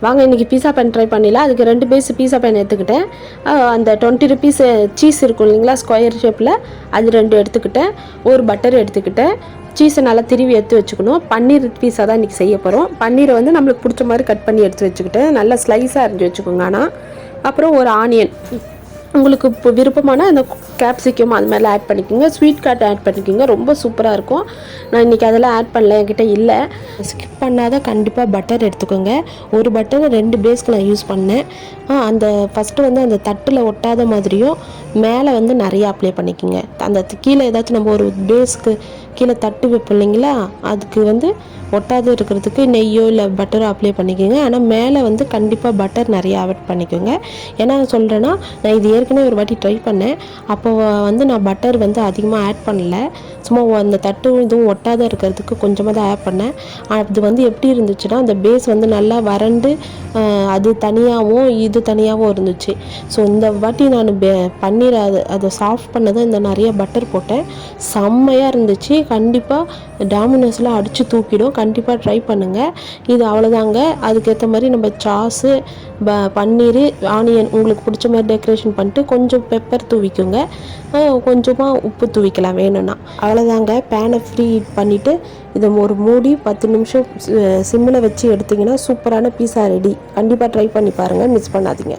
வாங்க இன்றைக்கி பீஸா pan try பண்ணிடலாம். அதுக்கு 2 பீஸ் பீஸா பேன் எடுத்துக்கிட்டேன். அந்த 20 ருபீஸ் சீஸ் இருக்கும் இல்லைங்களா, ஸ்கொயர் ஷேப்பில், அது 2 எடுத்துக்கிட்டேன். ஒரு பட்டர் எடுத்துக்கிட்டேன். சீஸை நல்லா திருவி எடுத்து வச்சுக்கணும். பன்னீர் பீஸா தான் இன்றைக்கி செய்ய போகிறோம். பன்னீரை வந்து நம்மளுக்கு பிடிச்ச மாதிரி கட் பண்ணி எடுத்து வச்சுக்கிட்டேன். நல்லா ஸ்லைஸாக அரிஞ்சு வச்சுக்கோங்க. ஆனால் அப்புறம் ஒரு ஆனியன், உங்களுக்கு இப்போ விருப்பமான அந்த கேப்சிகம் அது மாதிரிலாம் ஆட் பண்ணிக்கோங்க. ஸ்வீட் கார்ட் ஆட் பண்ணிக்கோங்க, ரொம்ப சூப்பராக இருக்கும். நான் இன்றைக்கி அதெல்லாம் ஆட் பண்ணல, என்கிட்ட இல்லை. ஸ்கிப் பண்ணாத கண்டிப்பாக பட்டர் எடுத்துக்கோங்க. ஒரு பட்டர் 2 பேஸ்க்கு நான் யூஸ் பண்ணேன். அந்த ஃபஸ்ட்டு வந்து அந்த தட்டில் ஒட்டாத மாதிரியும் மேலே வந்து நிறையா அப்ளை பண்ணிக்கோங்க. அந்த கீழே ஏதாச்சும் நம்ம ஒரு பேஸ்க்கு கீழே தட்டு வைப்போம் இல்லைங்களா, அதுக்கு வந்து ஒட்டாது இருக்கிறதுக்கு நெய்யோ இல்லை பட்டரோ அப்ளை பண்ணிக்கோங்க. ஆனால் மேலே வந்து கண்டிப்பாக பட்டர் நிறையா ஆட் பண்ணிக்கோங்க. ஏன்னா சொல்கிறேன்னா, நான் இது ஏற்கனவே ஒரு வாட்டி ட்ரை பண்ணேன். அப்போ வந்து நான் பட்டர் வந்து அதிகமாக ஆட் பண்ணல, சும்மா அந்த தட்டு இதுவும் ஒட்டாத இருக்கிறதுக்கு கொஞ்சமாக தான் ஆட் பண்ணேன். அது வந்து எப்படி இருந்துச்சுன்னா, அந்த பேஸ் வந்து நல்லா வறண்டு அது தனியாகவும் இது தனியாகவும் இருந்துச்சு. ஸோ இந்த வாட்டி நான் பன்னீர் அதை சாஃப்ட் பண்ணதை இந்த நிறைய பட்டர் போட்டேன். செம்மையாக இருந்துச்சு. கண்டிப்பாக டாமினோஸ்லாம் அடித்து தூக்கிடும். கண்டிப்பாக ட்ரை பண்ணுங்கள். இது அவ்வளோதாங்க. அதுக்கேற்ற மாதிரி நம்ம சாஸு, பன்னீர், ஆனியன் உங்களுக்கு பிடிச்ச மாதிரி டெக்கரேஷன் பண்ணிட்டு கொஞ்சம் பெப்பர் தூவிக்குங்க. கொஞ்சமாக உப்பு தூவிக்கலாம் வேணும்னா. அவ்வளோதாங்க. பேனை ஃப்ரீ ஹீட் பண்ணிவிட்டு இதை ஒரு மூடி 10 நிமிஷம் சிம்மில் வச்சு எடுத்திங்கன்னா சூப்பரான பீஸா ரெடி. கண்டிப்பாக ட்ரை பண்ணி பாருங்கள், மிஸ் பண்ணாதீங்க.